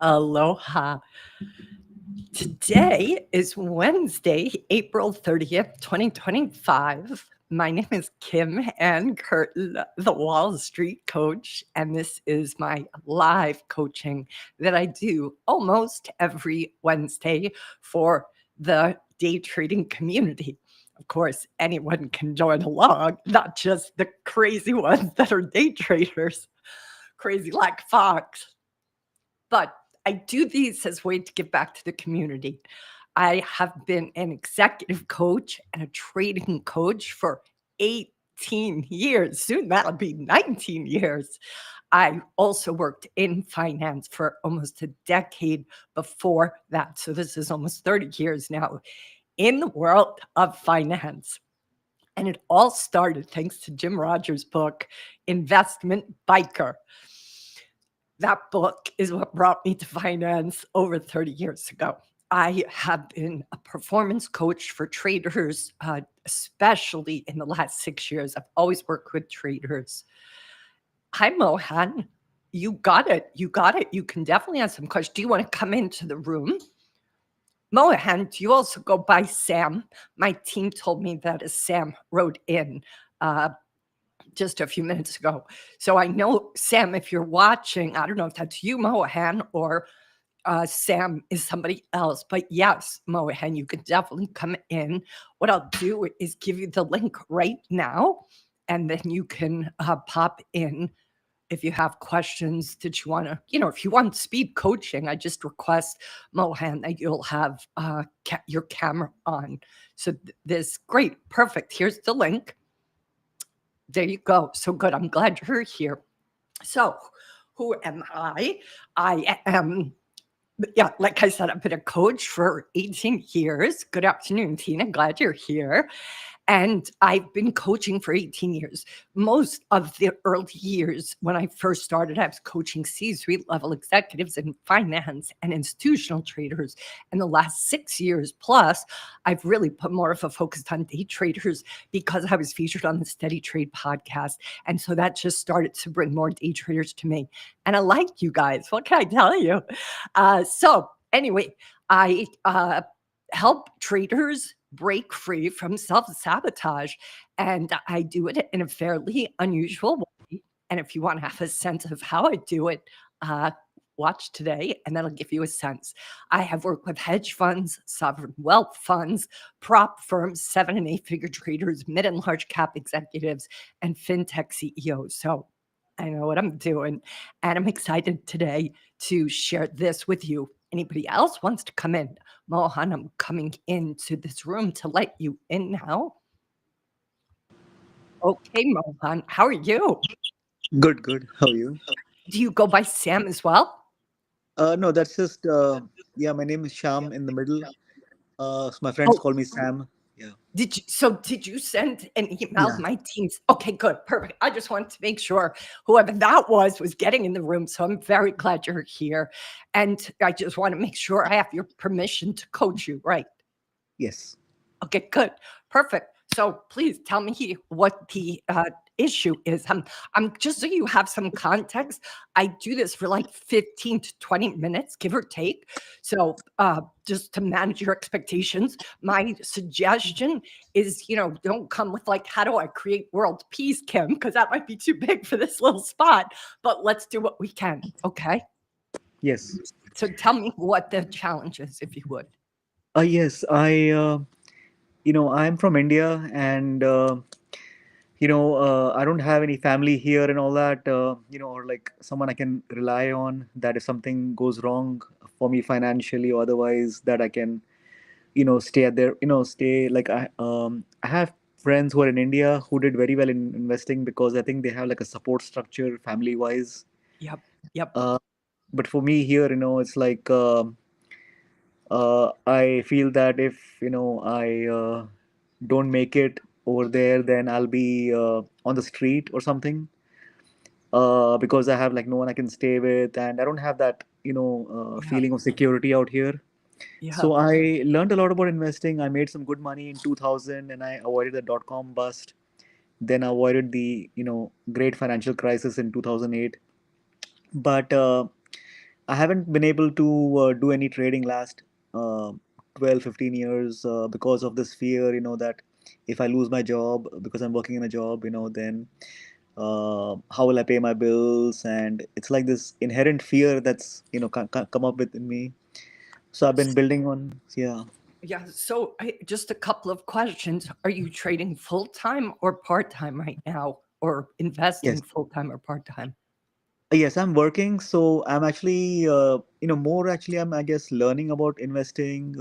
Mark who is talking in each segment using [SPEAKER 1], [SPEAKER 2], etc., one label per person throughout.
[SPEAKER 1] Aloha. Today is Wednesday, April 30th, 2025. My name is Kim Ann Curtin, the Wall Street Coach, and this is my live coaching that I do almost every Wednesday for the day trading community. Of course, anyone can join along, not just the crazy ones that are day traders, crazy like Fox. But I do these as a way to give back to the community. I have been an executive coach and a trading coach for 18 years. Soon that'll be 19 years. I also worked in finance for almost a decade before that. So this is almost 30 years now in the world of finance. And it all started thanks to Jim Rogers' book, Investment Biker. That book is what brought me to finance over 30 years ago. I have been a performance coach for traders, especially in the last 6 years. I've always worked with traders. Hi, Mohan. You got it. You got it. You can definitely ask some questions. Do you want to come into the room? Mohan, do you also go by Sam? My team told me that as Sam wrote in just a few minutes ago. So I know, Sam, if you're watching, I don't know if that's you, Mohan, or Sam is somebody else. But yes, Mohan, you can definitely come in. What I'll do is give you the link right now, and then you can pop in if you have questions that you want to, if you want speed coaching, I just request, Mohan, that you'll have your camera on. So this, great, perfect. Here's the link. There you go. So good. I'm glad you're here. So, who am I? I am, yeah, like I said, I've been a coach for 18 years. Good afternoon, Tina. Glad you're here. And I've been coaching for 18 years. Most of the early years when I first started, I was coaching C-suite level executives in finance and institutional traders. And the last 6 years plus, I've really put more of a focus on day traders because I was featured on the Steady Trade podcast. And so that just started to bring more day traders to me. And I like you guys. What can I tell you? So anyway, I help traders break free from self-sabotage. And I do it in a fairly unusual way. And if you want to have a sense of how I do it, watch today, and that'll give you a sense. I have worked with hedge funds, sovereign wealth funds, prop firms, 7 and 8 figure traders, mid and large cap executives, and fintech CEOs. So I know what I'm doing. And I'm excited today to share this with you. Anybody else wants to come in? Mohan, I'm coming into this room to let you in now. Okay, Mohan, how are you?
[SPEAKER 2] Good, good. How are you?
[SPEAKER 1] Do you go by Sam as well?
[SPEAKER 2] No, that's just yeah. My name is Sham in the middle. So my friends
[SPEAKER 1] Oh,
[SPEAKER 2] call me Sam. Yeah,
[SPEAKER 1] did you send an email?
[SPEAKER 2] yeah,
[SPEAKER 1] My team's okay, good, perfect. I just wanted to make sure whoever that was getting in the room. So I'm very glad you're here. And I just want to make sure I have your permission to coach you, right?
[SPEAKER 2] yes.
[SPEAKER 1] Okay, good. Perfect. So please tell me what the issue is. I'm just so you have some context. I do this for like 15 to 20 minutes, give or take. So just to manage your expectations, my suggestion is, don't come with like, how do I create world peace, Kim? Because that might be too big for this little spot. But let's do what we can. Okay.
[SPEAKER 2] Yes.
[SPEAKER 1] So tell me what the challenge is, if you would.
[SPEAKER 2] Yes. I'm from India, and I don't have any family here and all that. Or like someone I can rely on. That if something goes wrong for me financially or otherwise, that I can, stay at their, stay like I have friends who are in India who did very well in investing because I think they have like a support structure family wise.
[SPEAKER 1] Yep. Yep.
[SPEAKER 2] uh, but for me here, it's like I feel that if I don't make it over there, then I'll be on the street or something, because I have like no one I can stay with, and I don't have that
[SPEAKER 1] Yep.
[SPEAKER 2] feeling of security out here. So
[SPEAKER 1] Yep.
[SPEAKER 2] I learned a lot about investing. I made some good money in 2000, and I avoided the dot com bust. Then I avoided the great financial crisis in 2008. But I haven't been able to do any trading last uh, 12, 15 years because of this fear, that if I lose my job because I'm working in a job, then how will I pay my bills? And it's like this inherent fear that's, come up within me. So I've been building on, yeah.
[SPEAKER 1] Yeah. So just a couple of questions. Are you trading full time or part time right now, or
[SPEAKER 2] Yes.
[SPEAKER 1] investing full time or part time?
[SPEAKER 2] Yes, I'm working. So I'm actually, more actually, I guess, learning about investing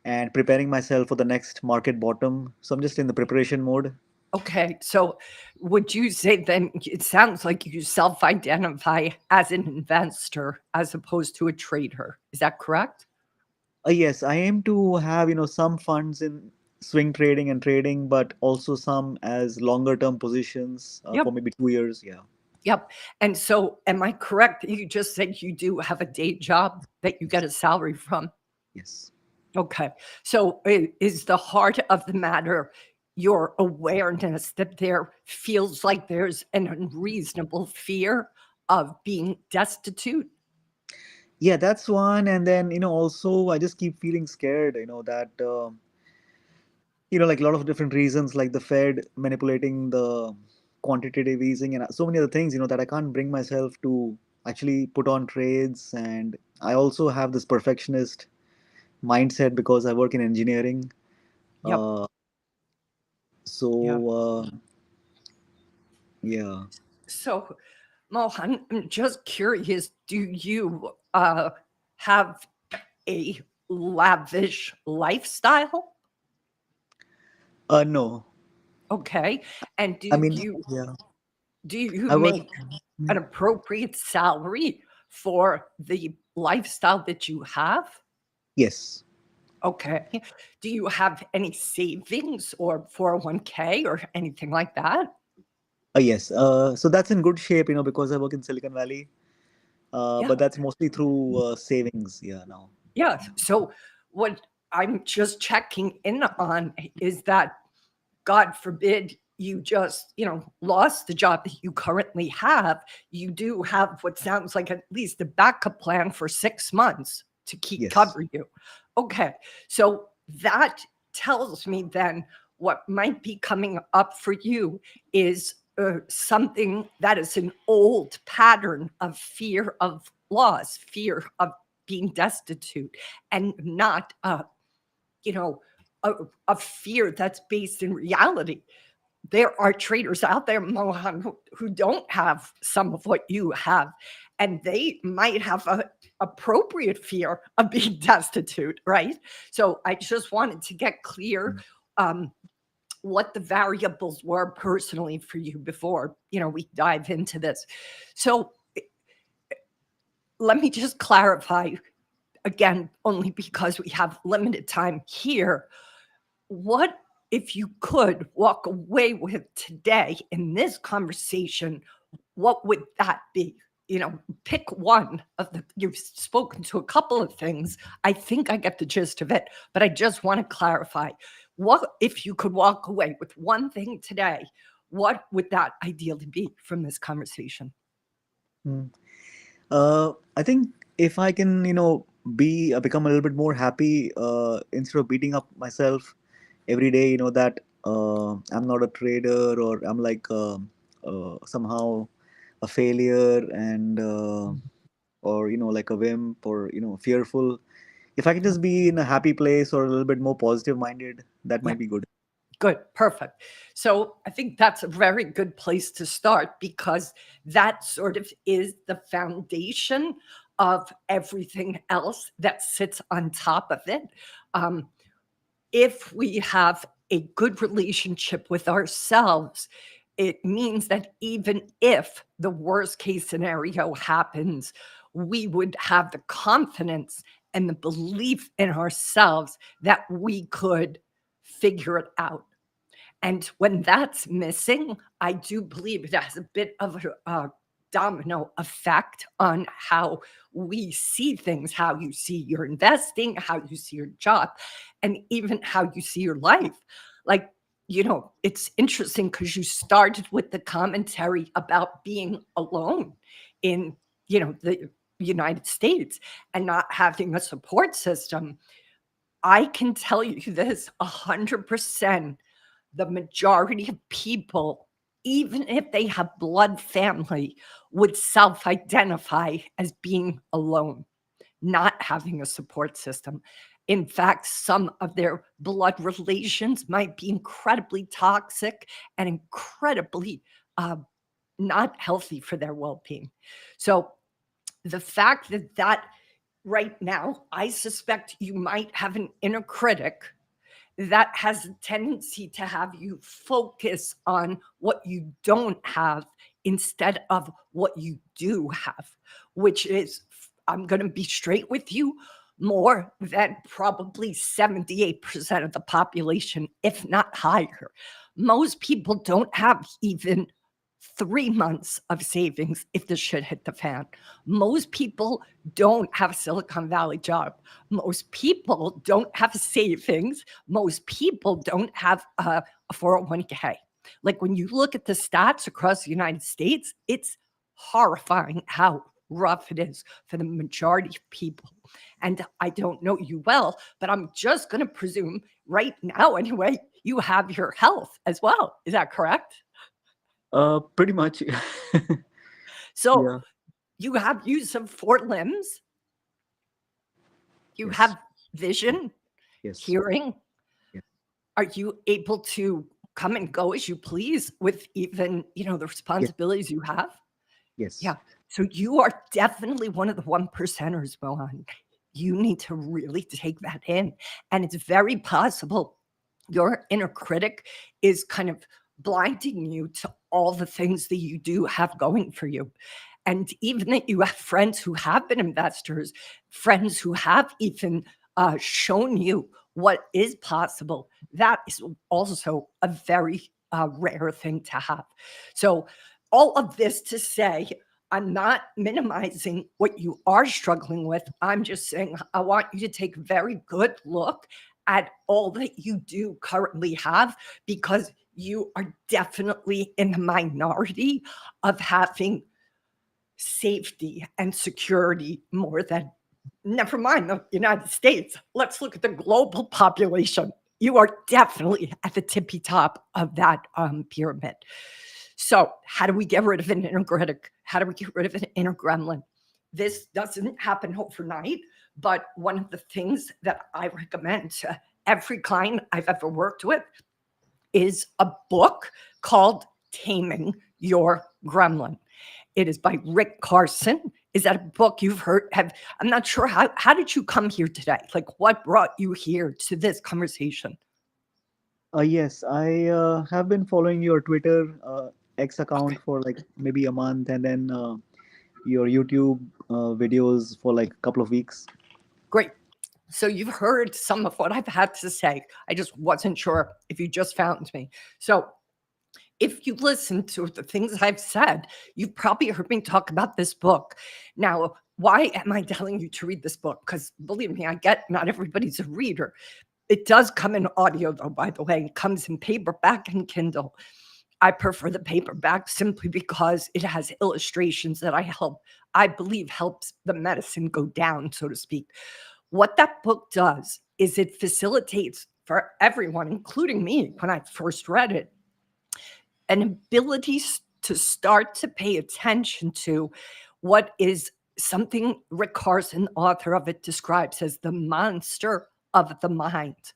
[SPEAKER 2] and preparing myself for the next market bottom. So I'm just in the preparation mode.
[SPEAKER 1] Okay. So would you say then it sounds like you self identify as an investor as opposed to a trader? Is that correct?
[SPEAKER 2] Yes, I aim to have, some funds in swing trading and trading, but also some as longer term positions for
[SPEAKER 1] Yep.
[SPEAKER 2] maybe 2 years. Yeah.
[SPEAKER 1] Yep. And so, am I correct? You just said you do have a day job that you get a salary from.
[SPEAKER 2] Yes.
[SPEAKER 1] Okay. So, is the heart of the matter your awareness that there feels like there's an unreasonable fear of being destitute?
[SPEAKER 2] Yeah, that's one. And then, also I just keep feeling scared, that, like a lot of different reasons, like the Fed manipulating the quantitative easing and so many other things, that I can't bring myself to actually put on trades. And I also have this perfectionist mindset because I work in engineering.
[SPEAKER 1] Yep.
[SPEAKER 2] Uh,
[SPEAKER 1] Yeah.
[SPEAKER 2] so, yeah.
[SPEAKER 1] So, Mohan, I'm just curious, do you have a lavish lifestyle?
[SPEAKER 2] No.
[SPEAKER 1] Okay. And
[SPEAKER 2] I
[SPEAKER 1] do
[SPEAKER 2] mean,
[SPEAKER 1] you
[SPEAKER 2] yeah.
[SPEAKER 1] do you
[SPEAKER 2] I work.
[SPEAKER 1] make an appropriate salary for the lifestyle that you have?
[SPEAKER 2] Yes.
[SPEAKER 1] Okay. Do you have any savings or 401k or anything like that?
[SPEAKER 2] Yes. So that's in good shape, because I work in Silicon Valley.
[SPEAKER 1] Yeah.
[SPEAKER 2] But that's mostly through savings. Yeah. Now.
[SPEAKER 1] Yeah. So what I'm just checking in on is that God forbid you just, lost the job that you currently have, you do have what sounds like at least a backup plan for 6 months to keep
[SPEAKER 2] Yes.
[SPEAKER 1] cover you. Okay. So that tells me then what might be coming up for you is something that is an old pattern of fear of loss, fear of being destitute, and not you know, a, a fear that's based in reality. There are traders out there, Mohan, who don't have some of what you have, and they might have a appropriate fear of being destitute, right? So I just wanted to get clear
[SPEAKER 2] Mm.
[SPEAKER 1] um, what the variables were personally for you before we dive into this. So let me just clarify again, only because we have limited time here. What if you could walk away with today in this conversation? What would that be? Pick one of the, you've spoken to a couple of things. I think I get the gist of it, but I just want to clarify. What if you could walk away with one thing today? What would that ideally be from this conversation?
[SPEAKER 2] Mm. I think if I can, be become a little bit more happy instead of beating up myself every day, that I'm not a trader or I'm like somehow a failure and or like a wimp or fearful. If I can just be in a happy place or a little bit more positive minded, that
[SPEAKER 1] Yeah.
[SPEAKER 2] might be good.
[SPEAKER 1] Good, perfect. So I think that's a very good place to start because that sort of is the foundation of everything else that sits on top of it. Um, if we have a good relationship with ourselves, it means that even if the worst case scenario happens, we would have the confidence and the belief in ourselves that we could figure it out. And when that's missing, I do believe it has a bit of a domino effect on how we see things, how you see your investing, how you see your job, and even how you see your life. Like, it's interesting because you started with the commentary about being alone in, the United States and not having a support system, I can tell you this 100%. The majority of people, even if they have blood family, would self identify as being alone, not having a support system. In fact, some of their blood relations might be incredibly toxic and incredibly uh, not healthy for their well being. So, the fact that right now, I suspect you might have an inner critic that has a tendency to have you focus on what you don't have instead of what you do have, which is, I'm going to be straight with you, more than probably 78% of the population, if not higher. Most people don't have even 3 months of savings if the shit hit the fan. Most people don't have a Silicon Valley job. Most people don't have savings. Most people don't have a 401k. Like when you look at the stats across the United States, it's horrifying how rough it is for the majority of people. And I don't know you well, but I'm just going to presume right now, anyway, you have your health as well. Is that correct?
[SPEAKER 2] Pretty much.
[SPEAKER 1] So
[SPEAKER 2] Yeah.
[SPEAKER 1] you have use of 4 limbs, you
[SPEAKER 2] Yes.
[SPEAKER 1] have vision,
[SPEAKER 2] Yes.
[SPEAKER 1] hearing.
[SPEAKER 2] Yes.
[SPEAKER 1] Are you able to come and go as you please with even, the
[SPEAKER 2] Yes.
[SPEAKER 1] responsibilities you have?
[SPEAKER 2] Yes.
[SPEAKER 1] Yeah. So you are definitely one of the 1%ers, Mohan. You need to really take that in. And it's very possible your inner critic is kind of blinding you to all the things that you do have going for you. And even that you have friends who have been investors, friends who have even shown you what is possible, that is also a very rare thing to have. So, all of this to say, I'm not minimizing what you are struggling with. I'm just saying I want you to take a very good look at all that you do currently have, because you are definitely in the minority of having safety and security more than, never mind the United States. Let's look at the global population. You are definitely at the tippy top of that pyramid. So, how do we get rid of an inner critic? How do we get rid of an inner gremlin? This doesn't happen overnight, but one of the things that I recommend to every client I've ever worked with is a book called Taming Your Gremlin. It is by Rick Carson. Is that a book you've heard? I'm not sure how did you come here today? Like what brought you here to this conversation?
[SPEAKER 2] Yes, I have been following your Twitter X
[SPEAKER 1] Okay,
[SPEAKER 2] account for like maybe a month, and then your YouTube videos for like a couple of weeks.
[SPEAKER 1] great. So you've heard some of what I've had to say. I just wasn't sure if you just found me. So if you listen to the things I've said, you've probably heard me talk about this book. Now, why am I telling you to read this book? Because believe me, I get not everybody's a reader. It does come in audio, though, by the way. It comes in paperback and Kindle. I prefer the paperback simply because it has illustrations that I believe helps the medicine go down, so to speak. What that book does is it facilitates for everyone, including me when I first read it, an ability to start to pay attention to what is something Rick Carson, author of it, describes as the monster of the mind.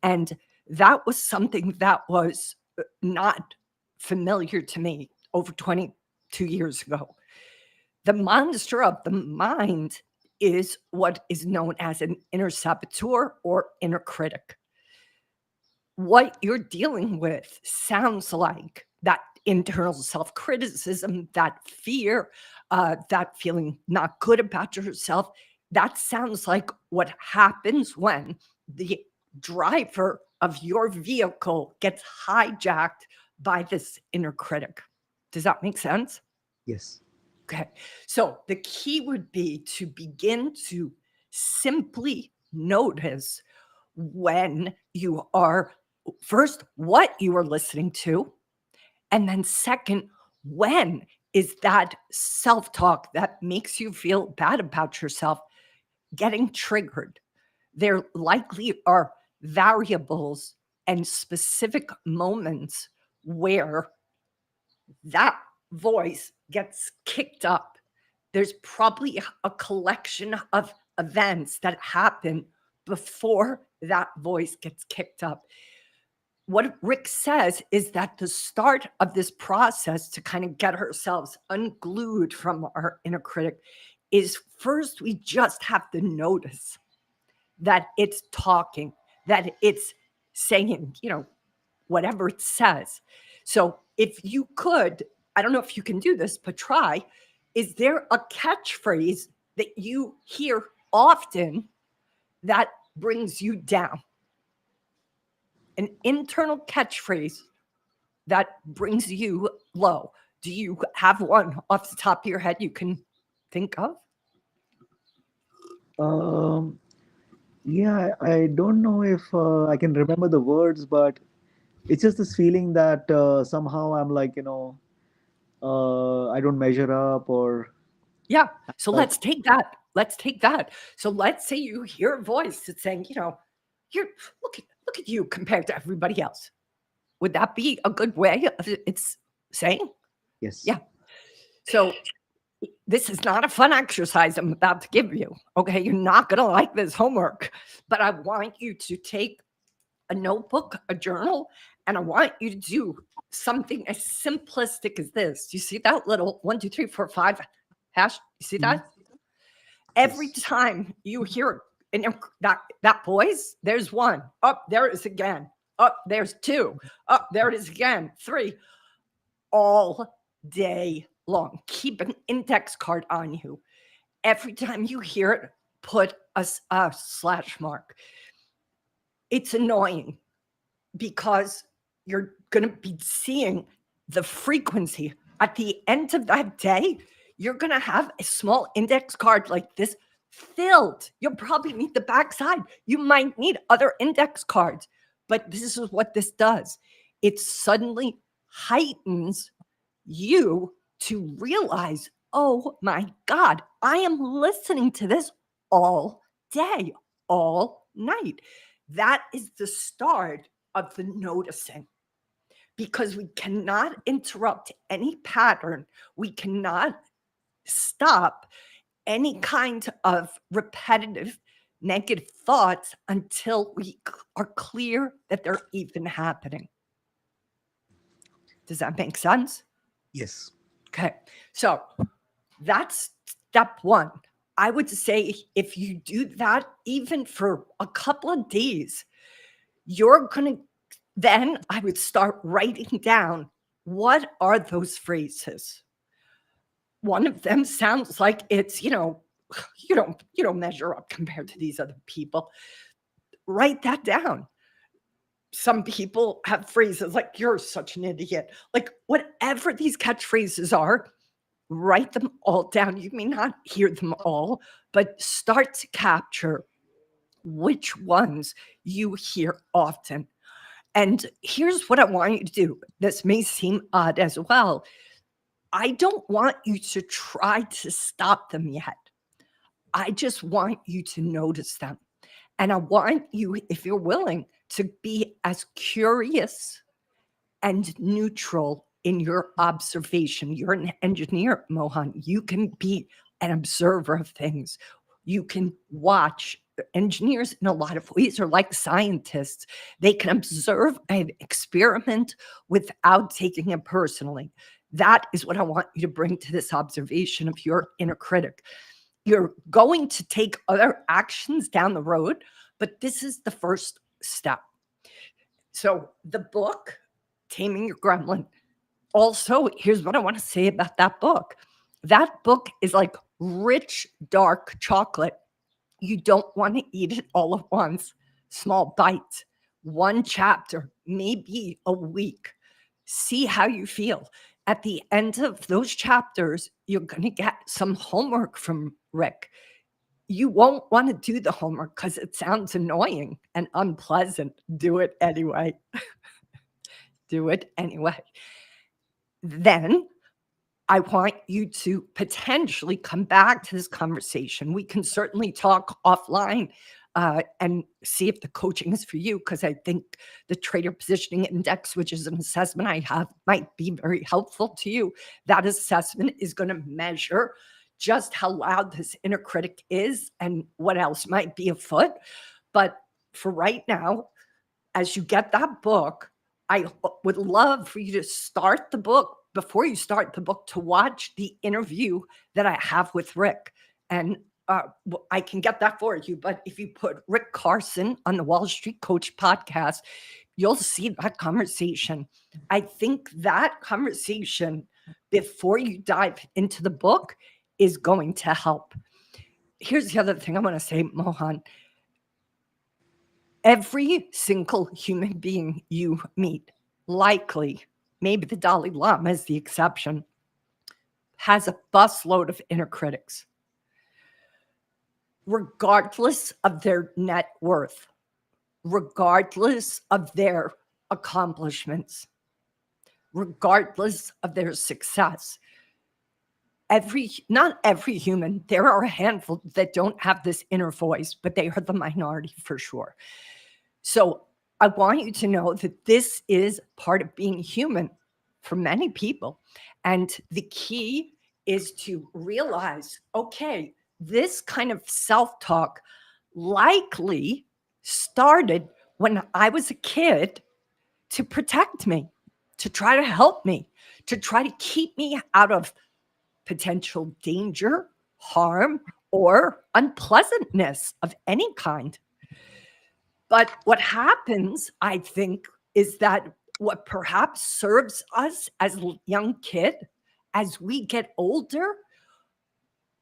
[SPEAKER 1] And that was something that was not familiar to me over 22 years ago. The monster of the mind is what is known as an inner saboteur or inner critic. What you're dealing with sounds like that internal self criticism, that fear, that feeling not good about yourself. That sounds like what happens when the driver of your vehicle gets hijacked by this inner critic. Does that make sense?
[SPEAKER 2] Yes.
[SPEAKER 1] Okay. So the key would be to begin to simply notice when you are, first, what you are listening to, and then second, when is that self-talk that makes you feel bad about yourself getting triggered. There likely are variables and specific moments where that voice gets kicked up. There's probably a collection of events that happen before that voice gets kicked up. What Rick says is that the start of this process to kind of get ourselves unglued from our inner critic is first we just have to notice that it's talking, that it's saying, whatever it says. So if you could, I don't know if you can do this, but try. Is there a catchphrase that you hear often that brings you down? An internal catchphrase that brings you low. Do you have one off the top of your head you can think of?
[SPEAKER 2] Um, yeah, I don't know if I can remember the words, but it's just this feeling that somehow I'm like, I don't measure up or
[SPEAKER 1] Yeah. So
[SPEAKER 2] uh,
[SPEAKER 1] let's take that. Let's take that. So let's say you hear a voice that's saying, you're look at you compared to everybody else. Would that be a good way of it's saying?
[SPEAKER 2] yes.
[SPEAKER 1] Yeah. So this is not a fun exercise I'm about to give you. Okay. You're not going to like this homework, but I want you to take a notebook, a journal, and I want you to do something as simplistic as this. Do you see that little 1, 2, 3, 4, 5 hash? You see that? Every
[SPEAKER 2] Yes.
[SPEAKER 1] time you hear that voice, there's one. Up there it is again. Up there's two. Up there it is again. 3. All day long. Keep an index card on you. Every time you hear it, put a slash mark. It's annoying because you're going to be seeing the frequency. At the end of that day, you're going to have a small index card like this filled. You'll probably need the backside. You might need other index cards, but this is what this does. It suddenly heightens you to realize, oh my God, I am listening to this all day, all night. That is the start of the noticing, because we cannot interrupt any pattern. We cannot stop any kind of repetitive negative thoughts until we are clear that they're even happening. Does that make sense?
[SPEAKER 2] Yes.
[SPEAKER 1] Okay. So that's step 1. I would say if you do that even for a couple of days, you're going to then I would start writing down, what are those phrases? One of them sounds like it's, you don't measure up compared to these other people. Write that down. Some people have phrases like, you're such an idiot. Like, whatever these catchphrases are, write them all down. You may not hear them all, but start to capture which ones you hear often. And here's what I want you to do. This may seem odd as well. I don't want you to try to stop them yet. I just want you to notice them. And I want you, if you're willing, to be as curious and neutral in your observation. You're an engineer, Mohan. You can be an observer of things. You can watch. Engineers, in a lot of ways, are like scientists. They can observe and experiment without taking it personally. That is what I want you to bring to this observation of your inner critic. You're going to take other actions down the road, but this is the first step. So the book, Taming Your Gremlin. Also, here's what I want to say about that book. That book is like rich, dark chocolate. You don't want to eat it all at once. Small bites, one chapter, maybe a week. See how you feel. At the end of those chapters, you're going to get some homework from Rick. You won't want to do the homework because it sounds annoying and unpleasant. Do it anyway. Do it anyway. Then I want you to potentially come back to this conversation. We can certainly talk offline and see if the coaching is for you, because I think the Trader Positioning Index, which is an assessment I have, might be very helpful to you. That assessment is going to measure just how loud this inner critic is and what else might be afoot. But for right now, as you get that book, I would love for you to start the book. Before you start the book, to watch the interview that I have with Rick. And I can get that for you. But if you put Rick Carson on the Wall Street Coach podcast, you'll see that conversation. I think that conversation, before you dive into the book, is going to help. Here's the other thing I want to say, Mohan. Every single human being you meet, likely, maybe the Dalai Lama is the exception, has a busload of inner critics, regardless of their net worth, regardless of their accomplishments, regardless of their success. Not every human, there are a handful that don't have this inner voice, but they are the minority for sure. So I want you to know that this is part of being human for many people. And the key is to realize, okay, this kind of self-talk likely started when I was a kid to protect me, to try to help me, to try to keep me out of potential danger, harm, or unpleasantness of any kind. But what happens, I think, is that what perhaps serves us as a young kid, as we get older,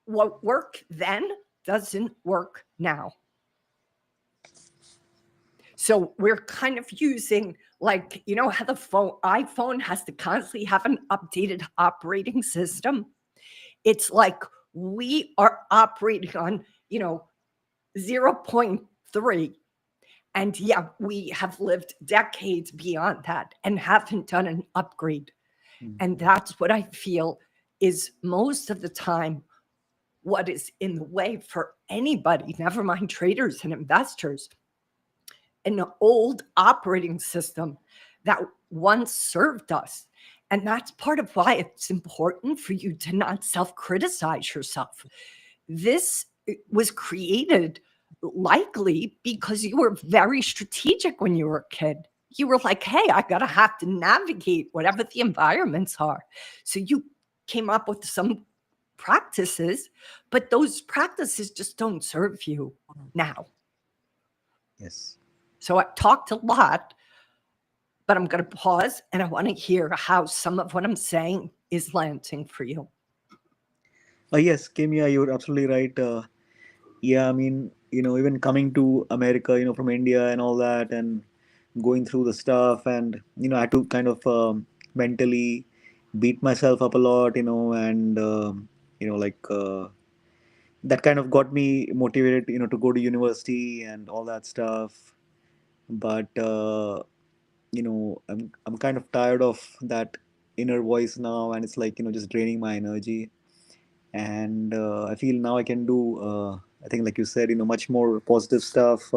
[SPEAKER 1] what worked then doesn't work now. So we're kind of using, like, you know how the iPhone has to constantly have an updated operating system? It's like we are operating on, 0.3. And yeah, we have lived decades beyond that and haven't done an upgrade. And that's what I feel is most of the time what is in the way for anybody, never mind traders and investors. An old operating system that once served us. And that's part of why it's important for you to not self-criticize yourself. This was created likely because you were very strategic when you were a kid. You were like, hey, I gotta have to navigate whatever the environments are. So you came up with some practices, but those practices just don't serve you now.
[SPEAKER 2] Yes.
[SPEAKER 1] So I talked a lot, but I'm going to pause and I want to hear how some of what I'm saying is landing for you.
[SPEAKER 2] Yes, Kim, yeah, you're absolutely right. Yeah, I mean, even coming to America, from India and all that, and going through the stuff, and I had to kind of mentally beat myself up a lot, and like that kind of got me motivated, to go to university and all that stuff. But I'm kind of tired of that inner voice now, and it's like just draining my energy. And I feel now I can do I think, like you said, much more positive stuff,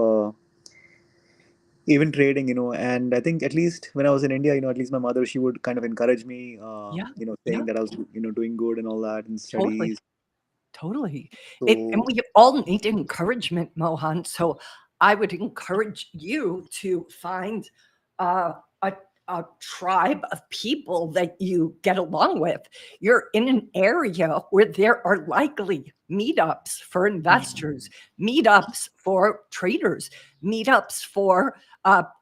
[SPEAKER 2] even trading, and I think at least when I was in India, at least my mother, she would kind of encourage me,
[SPEAKER 1] Yeah, yeah,
[SPEAKER 2] saying that I was doing good and all that in
[SPEAKER 1] totally.
[SPEAKER 2] studies.
[SPEAKER 1] Totally. And
[SPEAKER 2] So
[SPEAKER 1] we all need encouragement, Mohan. So I would encourage you to find uh, a, a tribe of people that you get along with. You're in an area where there are likely meetups for investors, meetups for traders, meetups for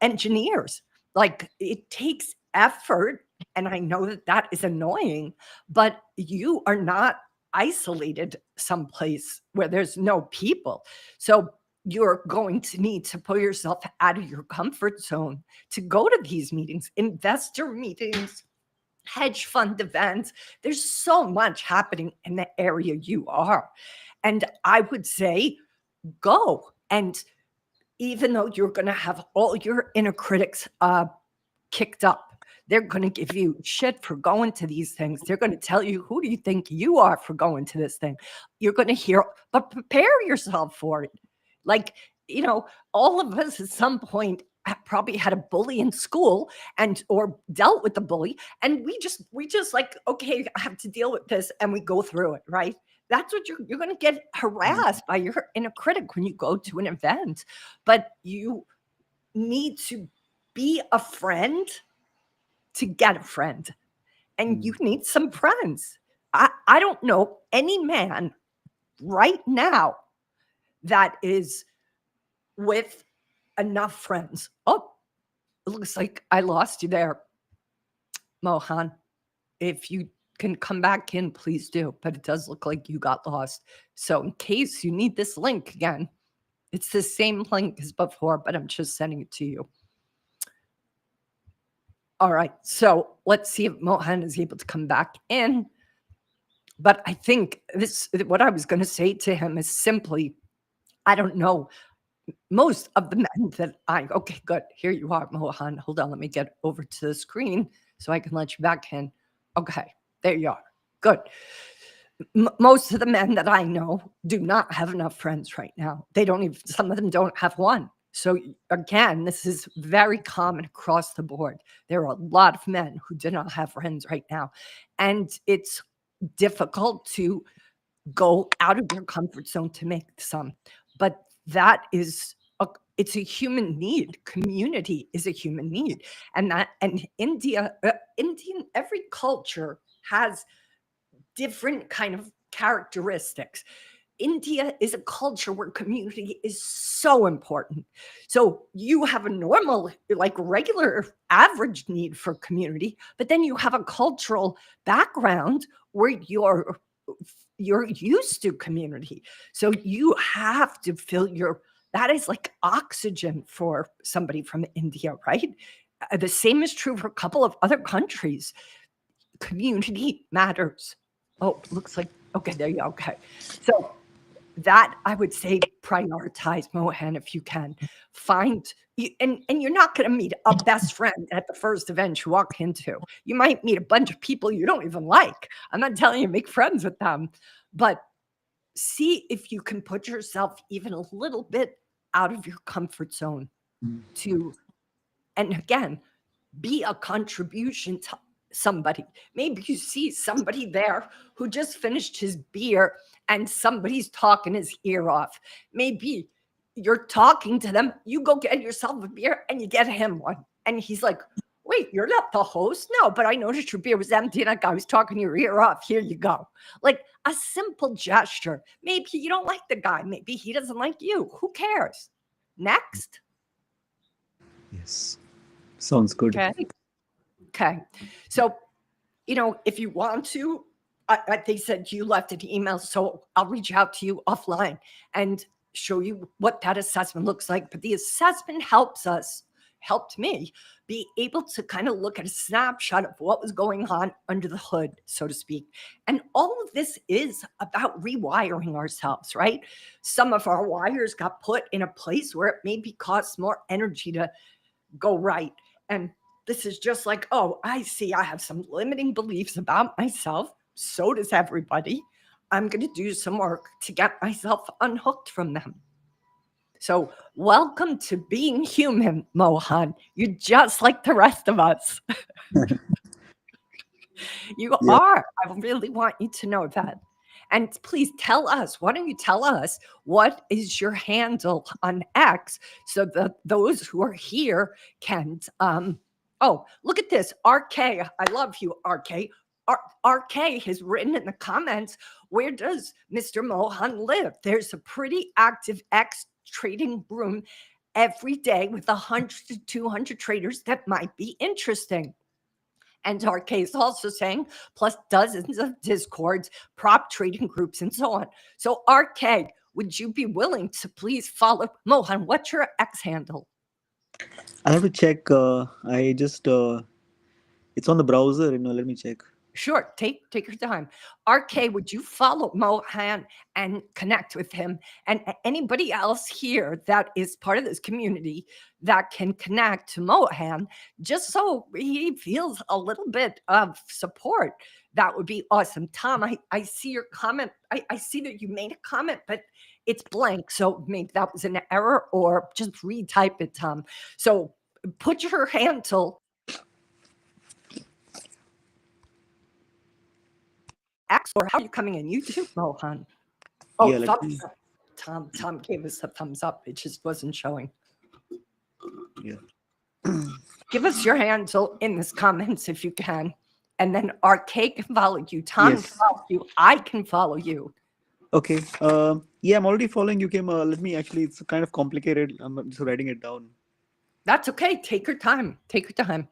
[SPEAKER 1] engineers. Like, it takes effort. And I know that that is annoying, but you are not isolated someplace where there's no people. So you're going to need to pull yourself out of your comfort zone to go to these meetings, investor meetings, hedge fund events. There's so much happening in the area you are. And I would say go. And even though you're going to have all your inner critics kicked up, They're going to give you shit for going to these things. They're going to tell you, who do you think you are for going to this thing? You're going to hear, but prepare yourself for it. Like, all of us at some point probably had a bully in school or dealt with the bully, and we just like, okay, I have to deal with this, and we go through it, right? That's what you're going to get harassed by your inner critic when you go to an event, but you need to be a friend to get a friend, and you need some friends. I don't know any man right now that is with enough friends. Oh, it looks like I lost you there, Mohan. If you can come back in, please do. But it does look like you got lost. So in case you need this link again, it's the same link as before, but I'm just sending it to you. All right. So let's see if Mohan is able to come back in. But I think what I was going to say to him is simply, I don't know. Most of the men that okay, good. Here you are, Mohan. Hold on. Let me get over to the screen so I can let you back in. Okay. There you are. Good. Most of the men that I know do not have enough friends right now. Some of them don't have one. So again, this is very common across the board. There are a lot of men who do not have friends right now. And it's difficult to go out of your comfort zone to make some. But that is it's a human need. Community is a human need. And Indian, every culture has different kind of characteristics. India is a culture where community is so important. So you have a normal, like regular average need for community, but then you have a cultural background where you're used to community. So you have to that is like oxygen for somebody from India, right? The same is true for a couple of other countries. Community matters. Oh, looks like, okay, there you go. Okay. So that I would say prioritize, Mohan, if you can. And you're not going to meet a best friend at the first event you walk into. You might meet a bunch of people you don't even like. I'm not telling you to make friends with them, but see if you can put yourself even a little bit out of your comfort zone and again, be a contribution to somebody. Maybe you see somebody there who just finished his beer and somebody's talking his ear off. Maybe you're talking to them, you go get yourself a beer and you get him one. And he's like, wait, you're not the host? No, but I noticed your beer was empty and that guy was talking your ear off. Here you go. Like a simple gesture. Maybe you don't like the guy. Maybe he doesn't like you. Who cares? Next.
[SPEAKER 2] Yes. Sounds good.
[SPEAKER 1] Okay. So, if you want to, they said you left an email, so I'll reach out to you offline and show you what that assessment looks like. But the assessment helped me be able to kind of look at a snapshot of what was going on under the hood, so to speak. And all of this is about rewiring ourselves, right? Some of our wires got put in a place where it maybe costs more energy to go right. And this is just like, oh, I see I have some limiting beliefs about myself. So does everybody. I'm going to do some work to get myself unhooked from them. So welcome to being human, Mohan. You're just like the rest of us. You are. I really want you to know that. And please tell us, why don't you tell us what is your handle on X so that those who are here can, oh, look at this. RK, I love you, RK. RK has written in the comments, where does Mr. Mohan live? There's a pretty active X trading room every day with 100 to 200 traders that might be interesting. And RK is also saying, plus dozens of discords, prop trading groups, and so on. So RK, would you be willing to please follow Mohan? What's your X handle?
[SPEAKER 2] I'll have to check. I just it's on the browser. Let me check.
[SPEAKER 1] Sure, take your time. RK, would you follow Mohan and connect with him? And anybody else here that is part of this community that can connect to Mohan, just so he feels a little bit of support, that would be awesome. Tom, I see your comment. I see that you made a comment, but it's blank. So maybe that was an error, or just retype it, Tom. So put your handle X, or how are you coming in YouTube, Mohan? Oh,
[SPEAKER 2] Yeah, let me.
[SPEAKER 1] thumbs up. Tom gave us a thumbs up. It just wasn't showing.
[SPEAKER 2] Yeah.
[SPEAKER 1] Give us your handle in the comments if you can. And then RK can follow you. Tom can
[SPEAKER 2] Yes.
[SPEAKER 1] follow you. I can follow you.
[SPEAKER 2] Okay. Yeah, I'm already following you, Kim. Let me actually. It's kind of complicated. I'm just writing it down.
[SPEAKER 1] That's okay. Take your time. Take your time.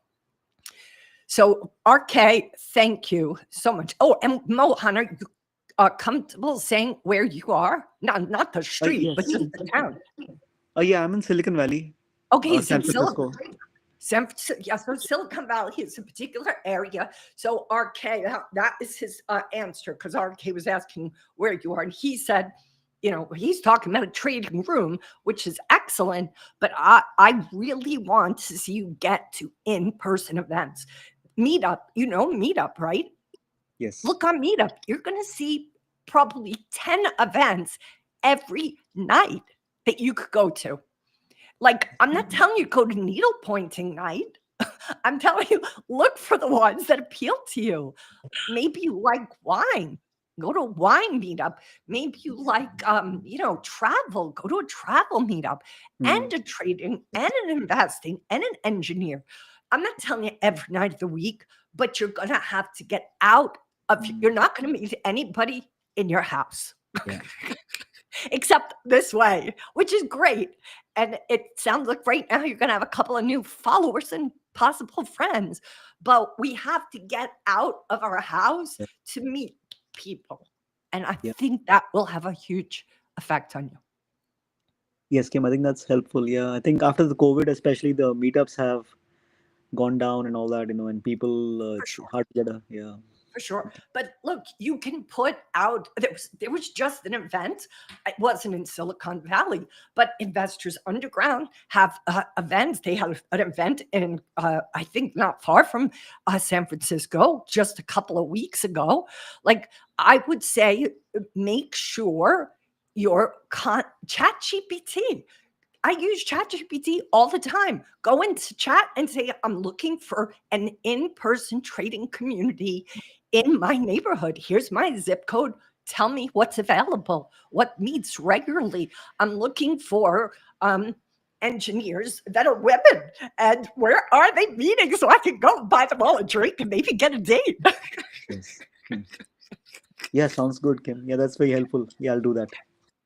[SPEAKER 1] So, RK, thank you so much. Oh, and Mohan, are you comfortable saying where you are? Not the street,
[SPEAKER 2] Yes.
[SPEAKER 1] but just the town.
[SPEAKER 2] Yeah, I'm in Silicon Valley,
[SPEAKER 1] Okay,
[SPEAKER 2] San Francisco.
[SPEAKER 1] San Francisco, yeah, so Silicon Valley is a particular area. So RK, that is his answer, because RK was asking where you are. And he said, he's talking about a trading room, which is excellent, but I really want to see you get to in-person events. Meetup, Meetup, right?
[SPEAKER 2] Yes.
[SPEAKER 1] Look on Meetup. You're going to see probably 10 events every night that you could go to. Like, I'm not telling you go to needle pointing night. I'm telling you, look for the ones that appeal to you. Maybe you like wine. Go to a wine meetup. Maybe you like, travel. Go to a travel meetup, and a trading, and an investing, and an engineer. I'm not telling you every night of the week, but you're going to have to get out of, you're not going to meet anybody in your house.
[SPEAKER 2] Yeah.
[SPEAKER 1] Except this way, which is great. And it sounds like right now you're going to have a couple of new followers and possible friends. But we have to get out of our house
[SPEAKER 2] Yeah.
[SPEAKER 1] to meet people. And I
[SPEAKER 2] Yeah.
[SPEAKER 1] think that will have a huge effect on you.
[SPEAKER 2] Yes, Kim, I think that's helpful. Yeah, I think after the COVID, especially the meetups have gone down and all that, and people,
[SPEAKER 1] For
[SPEAKER 2] it's
[SPEAKER 1] sure.
[SPEAKER 2] hard to get yeah.
[SPEAKER 1] For sure. But look, you can put out, there was just an event. It wasn't in Silicon Valley, but Investors Underground have events. They have an event in, I think, not far from San Francisco, just a couple of weeks ago. Like, I would say, make sure your ChatGPT. I use ChatGPT all the time. Go into chat and say, I'm looking for an in-person trading community in my neighborhood. Here's my zip code. Tell me what's available, what meets regularly. I'm looking for engineers that are women, and where are they meeting so I can go buy them all a drink and maybe get a date.
[SPEAKER 2] Yes. Yeah, sounds good, Kim. Yeah, that's very helpful. Yeah, I'll do that.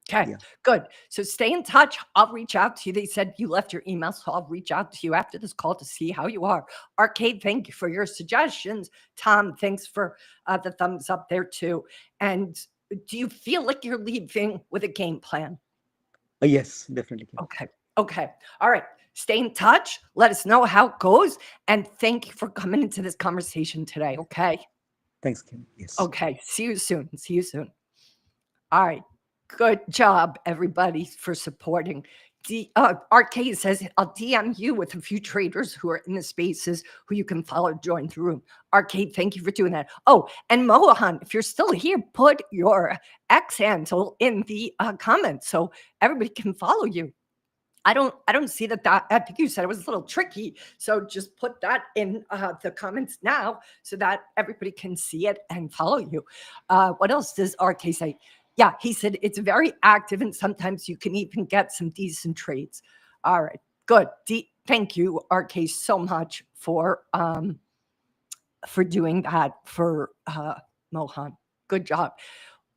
[SPEAKER 1] Okay,
[SPEAKER 2] Yeah.
[SPEAKER 1] good. So stay in touch. I'll reach out to you. They said you left your email, so I'll reach out to you after this call to see how you are. Arcade, thank you for your suggestions. Tom, thanks for the thumbs up there too. And do you feel like you're leaving with a game plan?
[SPEAKER 2] Yes, definitely, Kim.
[SPEAKER 1] Okay. All right. Stay in touch. Let us know how it goes. And thank you for coming into this conversation today. Okay.
[SPEAKER 2] Thanks, Kim. Yes.
[SPEAKER 1] Okay. See you soon. All right. Good job, everybody, for supporting. RK says, I'll DM you with a few traders who are in the spaces who you can follow, join the room. RK, thank you for doing that. Oh, and Mohan, if you're still here, put your X handle in the comments so everybody can follow you. I don't see that. I think you said it was a little tricky. So just put that in the comments now so that everybody can see it and follow you. What else does RK say? Yeah, he said it's very active and sometimes you can even get some decent trades. All right, good. Thank you, RK, so much for doing that for Mohan. Good job.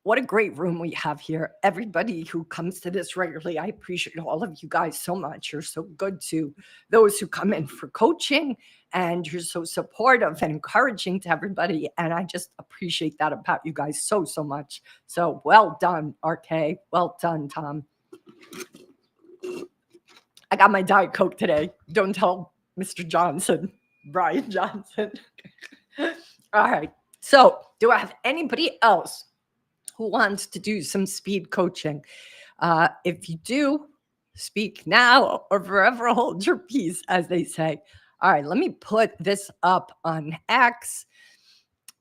[SPEAKER 1] What a great room we have here. Everybody who comes to this regularly, I appreciate all of you guys so much. You're so good to those who come in for coaching, and you're so supportive and encouraging to everybody. And I just appreciate that about you guys so much. So well done, RK. Well done, Tom. I got my Diet Coke today. Don't tell Mr. Johnson, Brian Johnson. All right. So, do I have anybody else who wants to do some speed coaching? If you do, speak now or forever hold your peace, as they say. All right, let me put this up on X.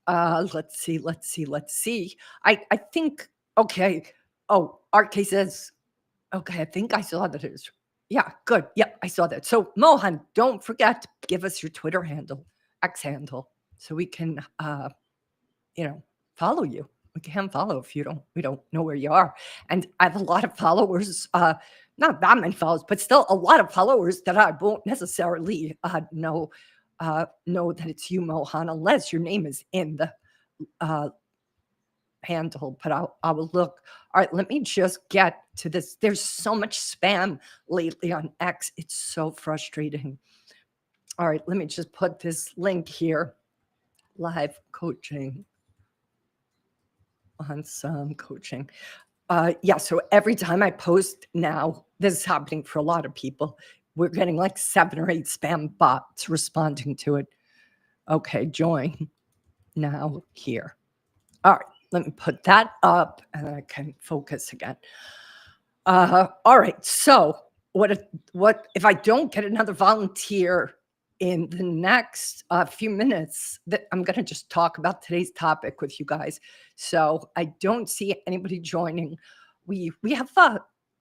[SPEAKER 1] Let's see. I think, okay. Oh, RK says, okay, I think I saw that. Yeah, good. Yep, I saw that. So, Mohan, don't forget to give us your Twitter handle, X handle, so we can, follow you. We can't follow if we don't know where you are. And I have a lot of followers, not that many followers, but still a lot of followers that I won't necessarily know that it's you, Mohan, unless your name is in the handle. But I will look. All right, let me just get to this. There's so much spam lately on X. It's so frustrating. All right, let me just put this link here. Live coaching on some coaching. Yeah, so every time I post now, this is happening for a lot of people. We're getting like 7 or 8 spam bots responding to it. Okay, join now here. All right, let me put that up and I can focus again. All right, so what if I don't get another volunteer in the next few minutes, that I'm going to just talk about today's topic with you guys. So I don't see anybody joining. We have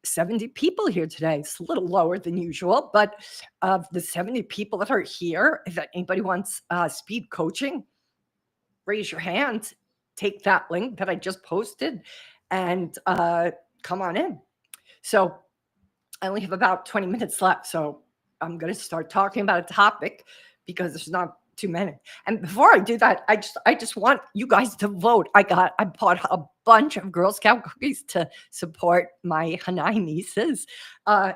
[SPEAKER 1] 70 people here today. It's a little lower than usual, but of the 70 people that are here, if anybody wants speed coaching, raise your hand, take that link that I just posted, and come on in. So I only have about 20 minutes left, so I'm going to start talking about a topic because there's not too many. And before I do that, I just want you guys to vote. I bought a bunch of Girl Scout cookies to support my Hanai nieces, and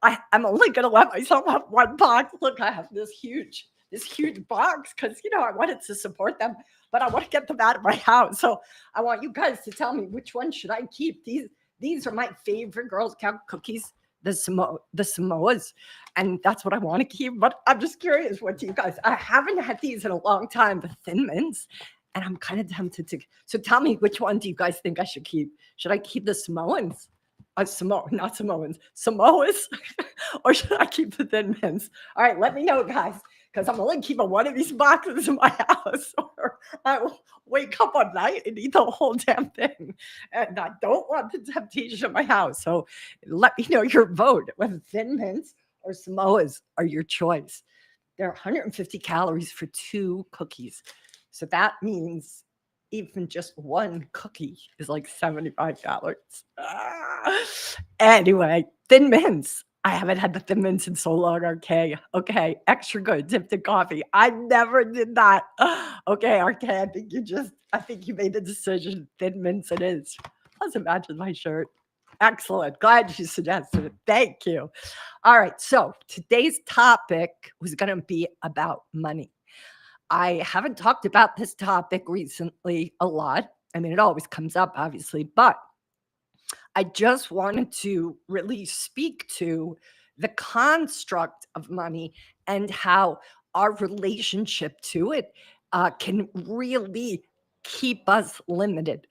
[SPEAKER 1] I'm only going to let myself have one box. Look, I have this huge box because I wanted to support them, but I want to get them out of my house. So I want you guys to tell me which one should I keep. These are my favorite Girl Scout cookies, the Samoas, and that's what I want to keep. But I'm just curious, what do you guys? I haven't had these in a long time, the Thin Mints, and I'm kind of tempted to. So tell me, which one do you guys think I should keep? Should I keep the Samoans? Not Samoans, Samoas, or should I keep the Thin Mints? All right, let me know, guys, because I'm only keeping one of these boxes in my house, or I will wake up one night and eat the whole damn thing. And I don't want the temptation in my house. So let me know your vote, whether Thin Mints or Samoas are your choice. There are 150 calories for 2 cookies. So that means even just one cookie is like $75. Anyway, Thin Mints. I haven't had the Thin Mints in so long, RK. Okay, extra good, dipped in coffee. I never did that. Okay, RK, I think you made the decision. Thin Mints it is. Let's imagine my shirt. Excellent. Glad you suggested it. Thank you. All right, so today's topic was going to be about money. I haven't talked about this topic recently a lot. I mean, it always comes up, obviously, but I just wanted to really speak to the construct of money and how our relationship to it can really keep us limited.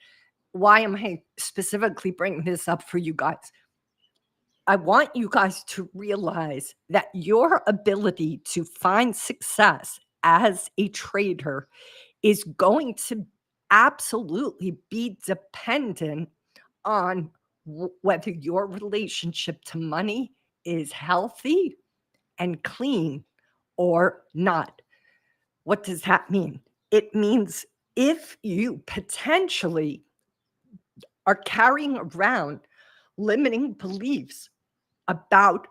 [SPEAKER 1] Why am I specifically bringing this up for you guys? I want you guys to realize that your ability to find success as a trader is going to absolutely be dependent on whether your relationship to money is healthy and clean or not. What does that mean? It means if you potentially are carrying around limiting beliefs about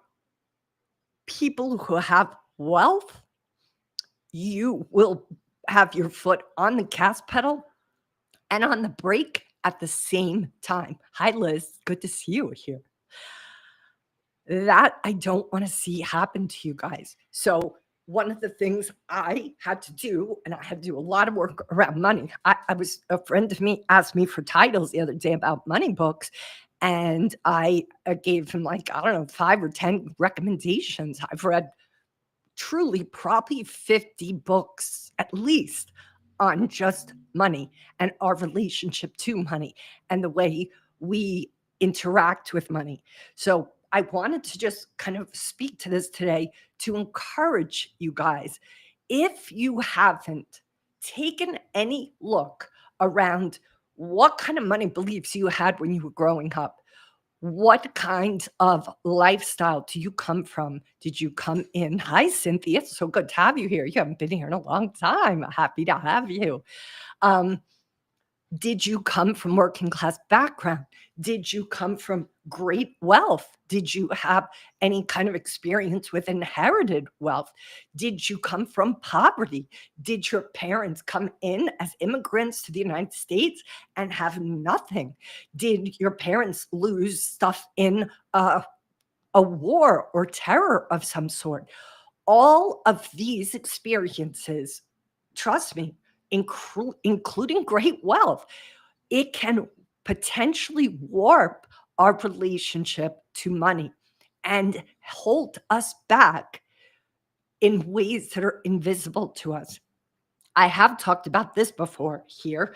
[SPEAKER 1] people who have wealth, you will have your foot on the gas pedal and on the brake at the same time. Hi, Liz. Good to see you here. That I don't want to see happen to you guys. So one of the things I had to do, and I had to do a lot of work around money. A friend of me asked me for titles the other day about money books, and I gave him, like, I don't know, 5 or 10 recommendations. I've read truly probably 50 books at least on just money and our relationship to money and the way we interact with money. So I wanted to just kind of speak to this today to encourage you guys. If you haven't taken any look around what kind of money beliefs you had when you were growing up, what kind of lifestyle do you come from? Did you come in? Hi, Cynthia. It's so good to have you here. You haven't been here in a long time. Happy to have you. Um, did you come from working class background? Did you come from great wealth? Did you have any kind of experience with inherited wealth? Did you come from poverty? Did your parents come in as immigrants to the United States and have nothing? Did your parents lose stuff in a war or terror of some sort? All of these experiences, trust me, including great wealth, it can potentially warp our relationship to money and hold us back in ways that are invisible to us. I have talked about this before here,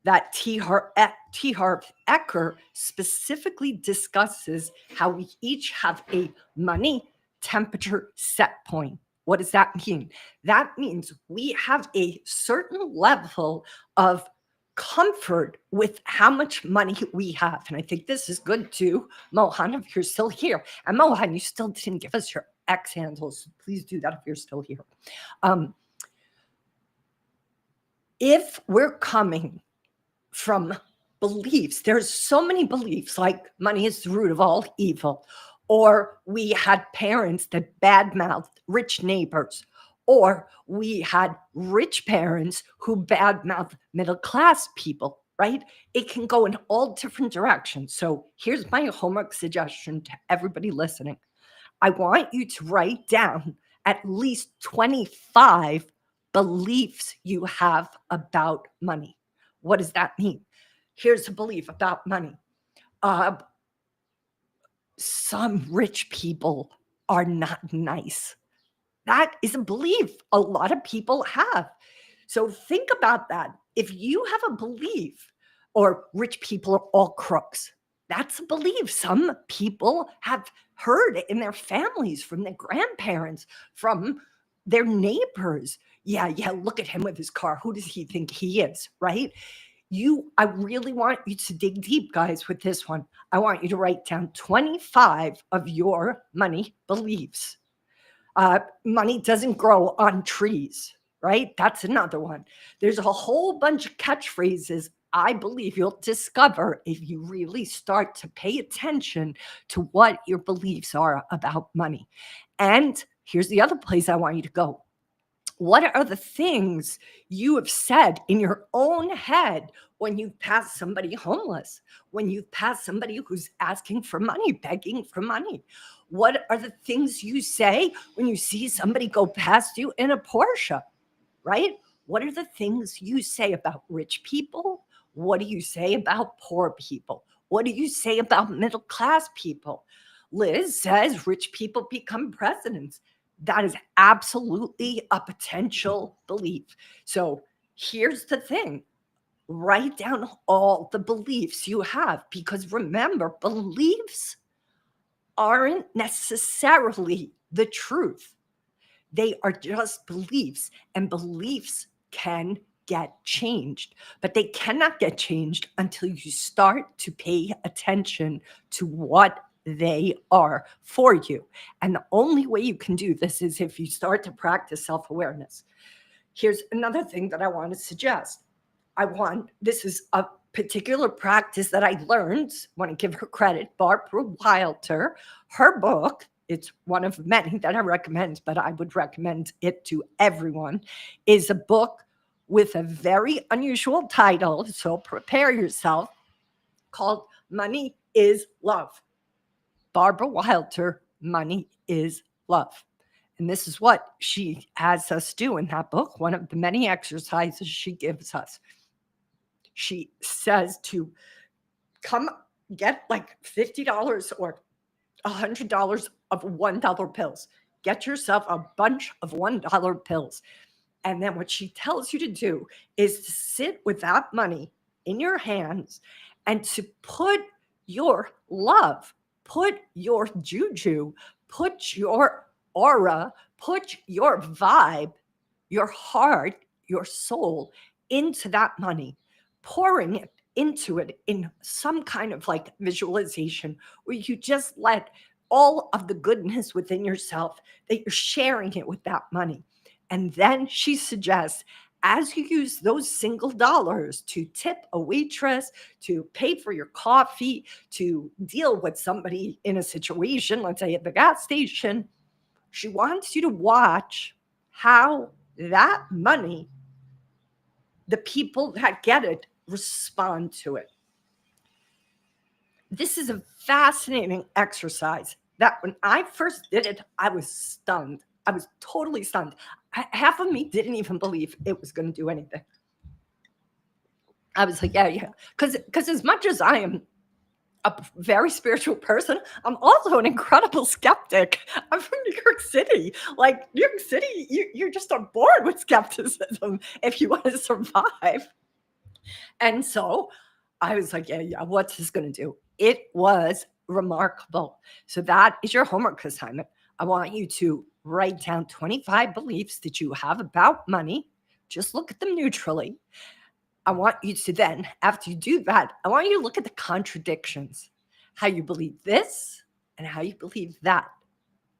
[SPEAKER 1] that T. Harv Eker specifically discusses how we each have a money temperature set point. What does that mean? That means we have a certain level of comfort with how much money we have. And I think this is good too, Mohan, if you're still here. And Mohan, you still didn't give us your X handles. Please do that if you're still here. If we're coming from beliefs, there's so many beliefs, like money is the root of all evil, or we had parents that badmouthed rich neighbors, or we had rich parents who badmouthed middle class people, right? It can go in all different directions. So here's my homework suggestion to everybody listening. I want you to write down at least 25 beliefs you have about money. What does that mean? Here's a belief about money. Some rich people are not nice. That is a belief a lot of people have. So think about that. If you have a belief, or rich people are all crooks, that's a belief some people have heard in their families, from their grandparents, from their neighbors. Yeah, look at him with his car. Who does he think he is, right? I really want you to dig deep, guys, with this one. I want you to write down 25 of your money beliefs. Money doesn't grow on trees, right? That's another one. There's a whole bunch of catchphrases I believe you'll discover if you really start to pay attention to what your beliefs are about money. And here's the other place I want you to go. What are the things you have said in your own head when you pass somebody homeless, when you pass somebody who's asking for money, begging for money? What are the things you say when you see somebody go past you in a Porsche, right? What are the things you say about rich people? What do you say about poor people? What do you say about middle class people? Liz says rich people become presidents. That is absolutely a potential belief. So here's the thing. Write down all the beliefs you have, because remember, beliefs aren't necessarily the truth. They are just beliefs, and beliefs can get changed, but they cannot get changed until you start to pay attention to what they are for you. And the only way you can do this is if you start to practice self-awareness. Here's another thing that I want to suggest. This is a particular practice that I learned. I want to give her credit, Barbara Wilder. Her book, it's one of many that I recommend, but I would recommend it to everyone, is a book with a very unusual title, so prepare yourself, called Money is Love. Barbara Wilder, Money is Love. And this is what she has us do in that book, one of the many exercises she gives us. She says to come get like $50 or $100 of $1 bills. Get yourself a bunch of $1 bills. And then what she tells you to do is to sit with that money in your hands and to put your love, put your juju, put your aura, put your vibe, your heart, your soul into that money, pouring it into it in some kind of like visualization where you just let all of the goodness within yourself that you're sharing it with that money. And then she suggests, as you use those single dollars to tip a waitress, to pay for your coffee, to deal with somebody in a situation, let's say at the gas station, she wants you to watch how that money, the people that get it, respond to it. This is a fascinating exercise that when I first did it, I was stunned. I was totally stunned. Half of me didn't even believe it was going to do anything. I was like, yeah. Because as much as I am a very spiritual person, I'm also an incredible skeptic. I'm from New York City. Like, New York City, you're just on board with skepticism if you want to survive. And so I was like, yeah, what's this going to do? It was remarkable. So that is your homework assignment. I want you to write down 25 beliefs that you have about money. Just look at them neutrally. I want you to then, after you do that, I want you to look at the contradictions, how you believe this and how you believe that.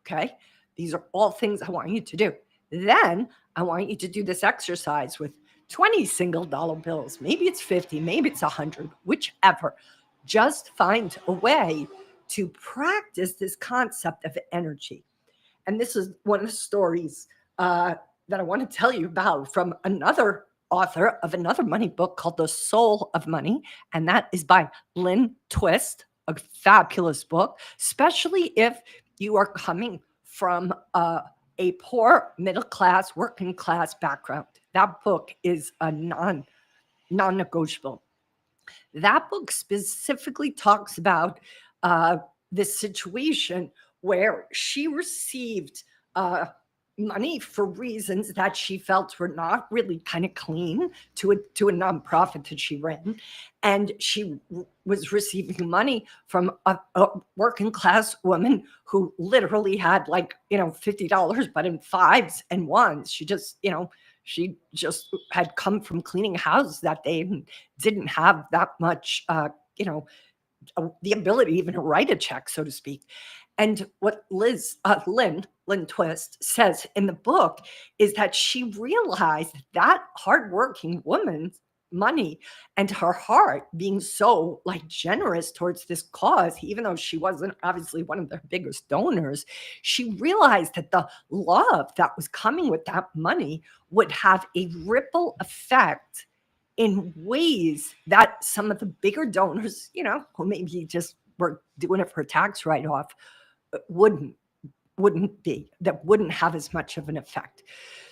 [SPEAKER 1] Okay. These are all things I want you to do. Then I want you to do this exercise with 20 single dollar bills. Maybe it's 50, maybe it's 100, whichever. Just find a way to practice this concept of energy. And this is one of the stories that I want to tell you about from another author of another money book called The Soul of Money. And that is by Lynn Twist, a fabulous book, especially if you are coming from a poor middle class, working class background. That book is a non-negotiable. That book specifically talks about this situation where she received money for reasons that she felt were not really kind of clean to a nonprofit that she ran. And she was receiving money from a working class woman who literally had like, $50, but in fives and ones. She just had come from cleaning houses that day and didn't have that much, the ability even to write a check, so to speak. And what Lynn Twist says in the book is that she realized that hardworking woman's money and her heart being so like generous towards this cause, even though she wasn't obviously one of their biggest donors, she realized that the love that was coming with that money would have a ripple effect in ways that some of the bigger donors, who maybe just were doing it for tax write-off, wouldn't have as much of an effect.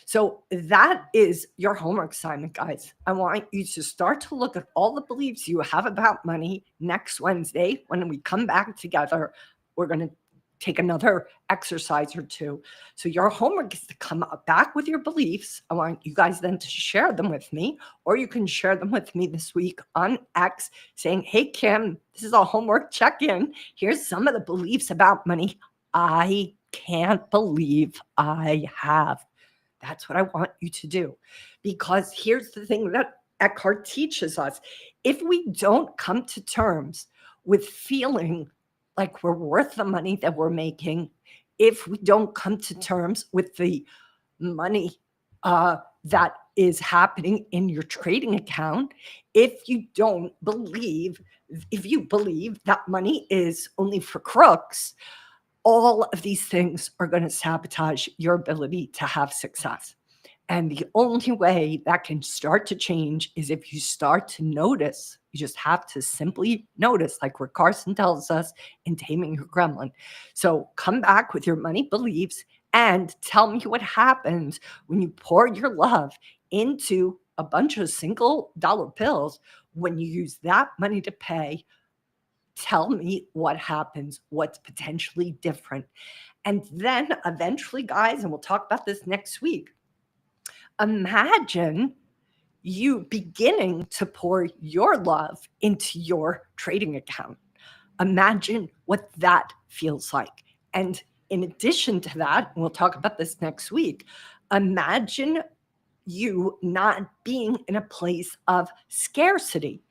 [SPEAKER 1] So that is your homework assignment, guys. I want you to start to look at all the beliefs you have about money. Next Wednesday, when we come back together, we're going to take another exercise or two. So your homework is to come back with your beliefs. I want you guys then to share them with me, or you can share them with me this week on X saying, hey, Kim, this is a homework check-in. Here's some of the beliefs about money I can't believe I have. That's what I want you to do. Because here's the thing that Eckhart teaches us. If we don't come to terms with feeling like we're worth the money that we're making, if we don't come to terms with the money that is happening in your trading account, if you believe that money is only for crooks, all of these things are going to sabotage your ability to have success. And the only way that can start to change is if you start to notice. You just have to simply notice, like where Carson tells us in Taming Your Gremlin. So come back with your money beliefs and tell me what happens when you pour your love into a bunch of single dollar bills. When you use that money to pay, tell me what happens, what's potentially different. And then eventually, guys, and we'll talk about this next week, Imagine you beginning to pour your love into your trading account. Imagine what that feels like. And in addition to that, and we'll talk about this next week, imagine you not being in a place of scarcity.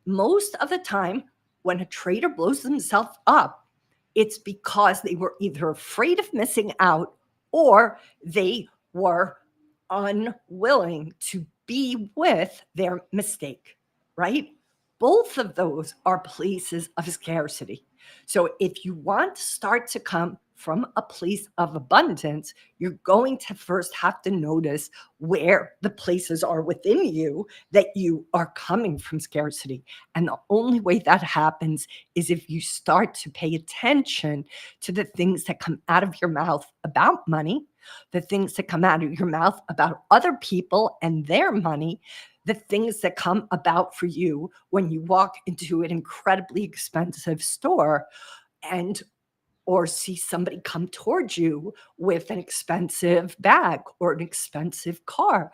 [SPEAKER 1] Most of the time, when a trader blows themselves up, it's because they were either afraid of missing out or they were unwilling to be with their mistake, right? Both of those are places of scarcity. So if you want to start to come from a place of abundance, you're going to first have to notice where the places are within you that you are coming from scarcity. And the only way that happens is if you start to pay attention to the things that come out of your mouth about money, the things that come out of your mouth about other people and their money, the things that come about for you when you walk into an incredibly expensive store and or see somebody come towards you with an expensive bag or an expensive car.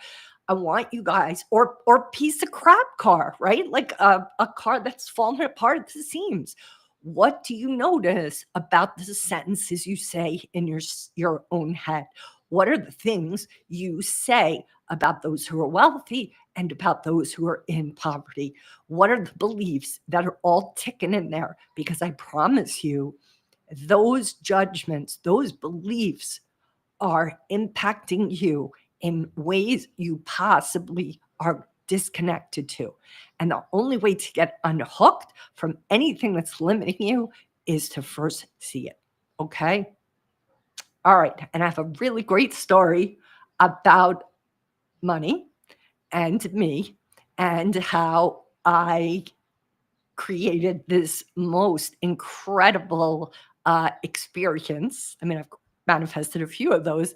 [SPEAKER 1] I want you guys, or piece of crap car, right? Like a car that's falling apart at the seams. What do you notice about the sentences you say in your own head? What are the things you say about those who are wealthy and about those who are in poverty? What are the beliefs that are all ticking in there? Because I promise you, those judgments, those beliefs are impacting you in ways you possibly are disconnected to. And the only way to get unhooked from anything that's limiting you is to first see it. Okay. All right. And I have a really great story about money and me and how I created this most incredible experience. I mean, I've manifested a few of those,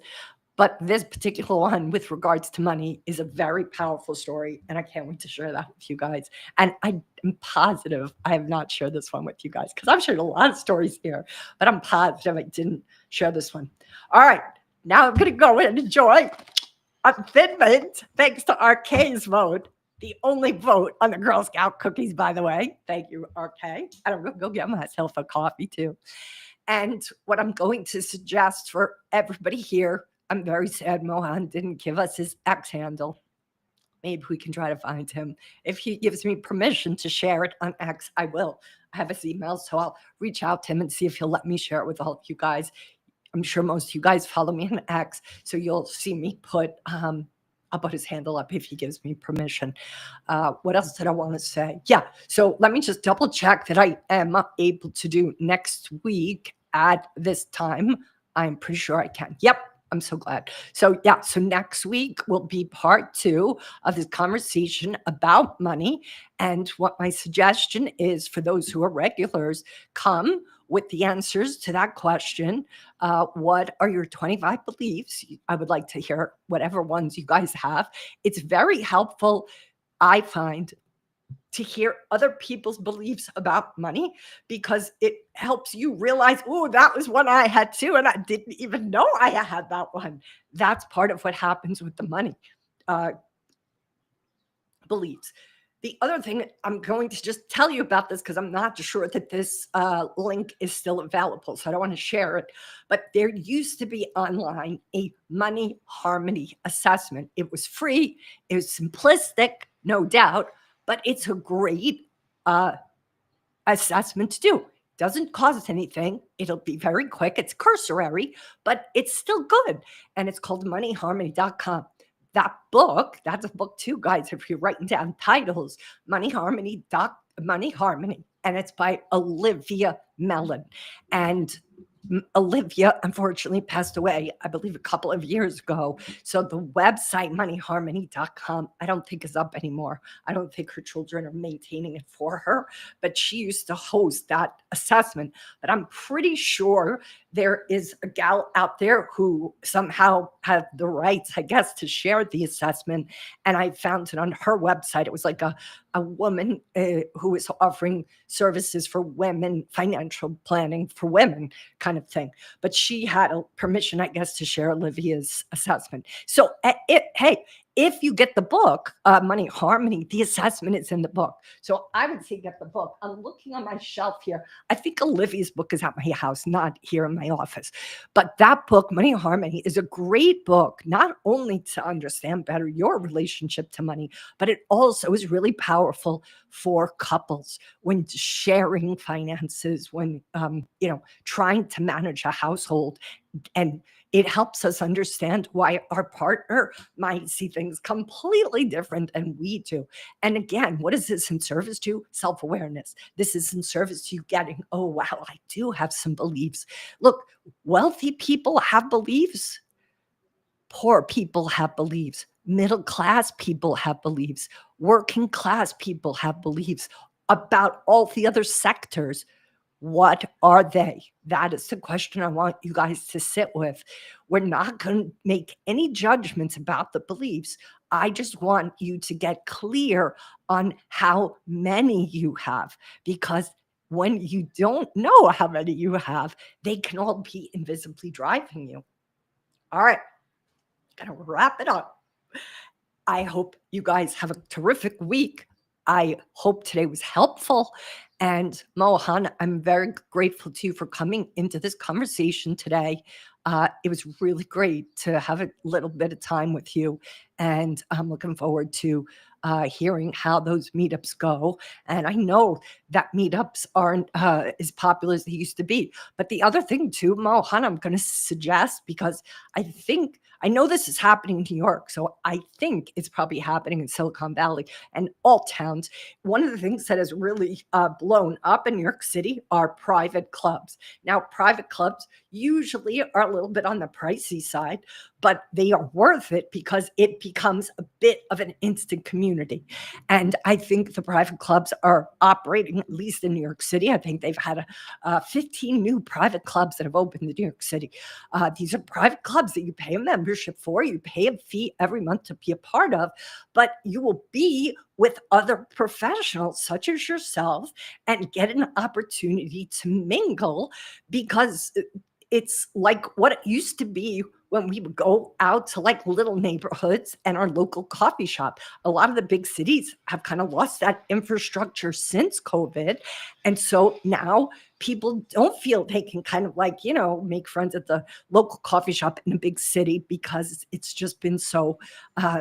[SPEAKER 1] but this particular one with regards to money is a very powerful story. And I can't wait to share that with you guys. And I am positive I have not shared this one with you guys because I've shared a lot of stories here, but I'm positive I didn't share this one. All right. Now I'm going to go and enjoy a Thin Mint thanks to RK's vote. The only vote on the Girl Scout cookies, by the way. Thank you, RK. And I'm going to go get myself a coffee too. And what I'm going to suggest for everybody here, I'm very sad Mohan didn't give us his X handle. Maybe we can try to find him. If he gives me permission to share it on X, I will. I have his email, so I'll reach out to him and see if he'll let me share it with all of you guys. I'm sure most of you guys follow me on X, so you'll see me I'll put his handle up if he gives me permission. What else did I want to say? Yeah, so let me just double check that I am able to do next week at this time. I'm pretty sure I can. Yep, I'm so glad. So yeah, so next week will be part 2 of this conversation about money. And what my suggestion is for those who are regulars, come with the answers to that question. What are your 25 beliefs? I would like to hear whatever ones you guys have. It's very helpful, I find, to hear other people's beliefs about money because it helps you realize, oh, that was one I had too, and I didn't even know I had that one. That's part of what happens with the money beliefs. The other thing, I'm going to just tell you about this because I'm not sure that this link is still available, so I don't want to share it. But there used to be online a money harmony assessment. It was free. It was simplistic, no doubt, but it's a great assessment to do. Doesn't cost anything. It'll be very quick. It's cursory, but it's still good. And it's called moneyharmony.com. That book, that's a book too, guys, if you're writing down titles, Money Harmony, and it's by Olivia Mellon. And Olivia unfortunately passed away, I believe, a couple of years ago. So the website, moneyharmony.com, I don't think is up anymore. I don't think her children are maintaining it for her, but she used to host that assessment. But I'm pretty sure there is a gal out there who somehow had the rights, I guess, to share the assessment. And I found it on her website. It was like a a woman who was offering services for women, financial planning for women kind of thing. But she had permission, I guess, to share Olivia's assessment. So, hey, if you get the book, Money Harmony, the assessment is in the book. So I would say get the book. I'm looking on my shelf here. I think Olivia's book is at my house, not here in my office. But that book, Money Harmony, is a great book, not only to understand better your relationship to money, but it also is really powerful for couples when sharing finances, when, trying to manage a household. And it helps us understand why our partner might see things completely different than we do. And again, what is this in service to? Self-awareness. This is in service to you getting, oh, wow, I do have some beliefs. Look, wealthy people have beliefs. Poor people have beliefs. Middle class people have beliefs. Working class people have beliefs about all the other sectors. What are they? That is the question I want you guys to sit with. We're not going to make any judgments about the beliefs. I just want you to get clear on how many you have, because when you don't know how many you have, they can all be invisibly driving you. All right, gonna wrap it up. I hope you guys have a terrific week. I hope today was helpful. And Mohan, I'm very grateful to you for coming into this conversation today. It was really great to have a little bit of time with you. And I'm looking forward to hearing how those meetups go. And I know that meetups aren't as popular as they used to be. But the other thing too, Mohan, I'm going to suggest, because I know this is happening in New York, so I think it's probably happening in Silicon Valley and all towns. One of the things that has really blown up in New York City are private clubs. Now, private clubs usually are a little bit on the pricey side, but they are worth it because it becomes a bit of an instant community. And I think the private clubs are operating, at least in New York City. I think they've had 15 new private clubs that have opened in New York City. These are private clubs that you pay a membership for. You pay a fee every month to be a part of, but you will be with other professionals such as yourself and get an opportunity to mingle, because it's like what it used to be when we would go out to like little neighborhoods and our local coffee shop. A lot of the big cities have kind of lost that infrastructure since COVID. And so now people don't feel they can kind of like, make friends at the local coffee shop in a big city because it's just been so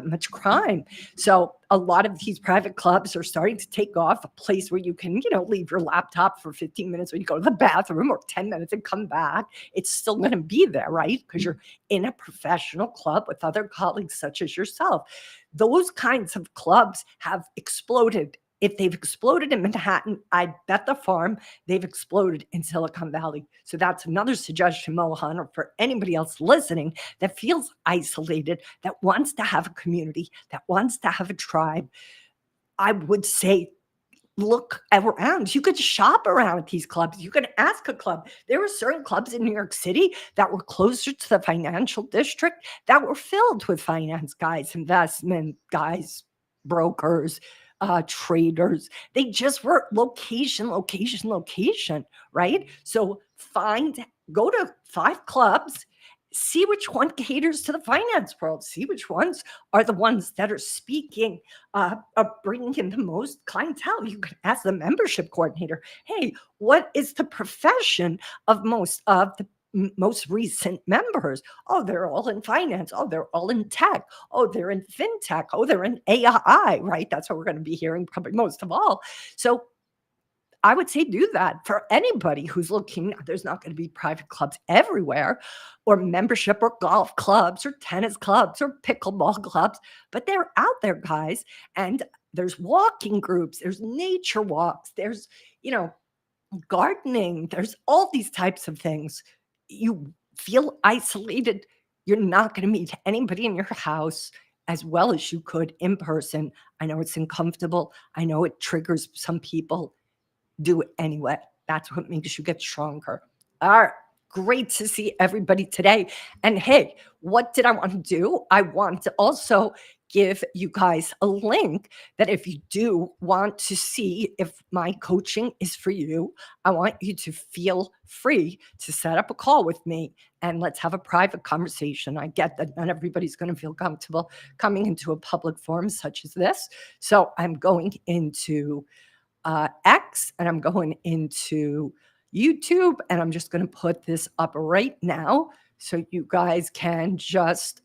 [SPEAKER 1] much crime. So a lot of these private clubs are starting to take off, a place where you can, leave your laptop for 15 minutes when you go to the bathroom, or 10 minutes and come back. It's still going to be there, right? Because you're in a professional club with other colleagues such as yourself. Those kinds of clubs have exploded. If they've exploded in Manhattan, I bet the farm they've exploded in Silicon Valley. So that's another suggestion, Mohan, or for anybody else listening that feels isolated, that wants to have a community, that wants to have a tribe. I would say, look around. You could shop around at these clubs. You could ask a club. There were certain clubs in New York City that were closer to the financial district that were filled with finance guys, investment guys, brokers, traders. They just were location, right? So go to 5 clubs, see which one caters to the finance world, see which ones are the ones that are speaking, are bringing in the most clientele. You can ask the membership coordinator, hey, what is the profession of most of the most recent members? Oh, they're all in finance. Oh, they're all in tech. Oh, they're in fintech. Oh, they're in AI, right? That's what we're going to be hearing probably most of all. So I would say do that for anybody who's looking. There's not going to be private clubs everywhere, or membership or golf clubs or tennis clubs or pickleball clubs, but they're out there, guys. And there's walking groups, there's nature walks, there's, gardening, there's all these types of things. You feel isolated, you're not going to meet anybody in your house as well as you could in person. I know it's uncomfortable. I know it triggers some people. Do it anyway. That's what makes you get stronger. All right. Great to see everybody today. And hey, what did I want to do? I want to also give you guys a link that if you do want to see if my coaching is for you, I want you to feel free to set up a call with me and let's have a private conversation. I get that not everybody's going to feel comfortable coming into a public forum such as this. So I'm going into X and I'm going into YouTube and I'm just going to put this up right now so you guys can just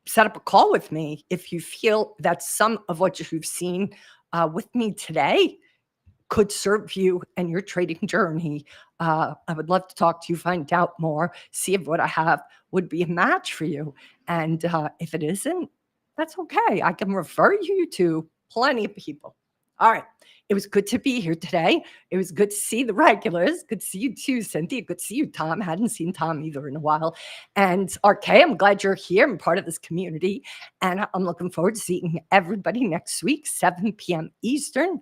[SPEAKER 1] set up a call with me if you feel that some of what you've seen with me today could serve you and your trading journey. I would love to talk to you, find out more, see if what I have would be a match for you. And if it isn't, that's okay. I can refer you to plenty of people. All right. It was good to be here today. It was good to see the regulars. Good to see you too, Cynthia. Good to see you, Tom. Hadn't seen Tom either in a while. And RK, I'm glad you're here and part of this community. And I'm looking forward to seeing everybody next week, 7 p.m. Eastern.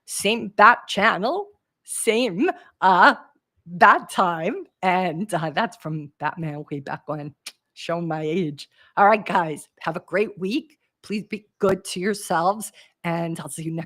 [SPEAKER 1] Same bat channel, same bat time. And that's from Batman way back when, showing my age. All right, guys, have a great week. Please be good to yourselves. And I'll see you next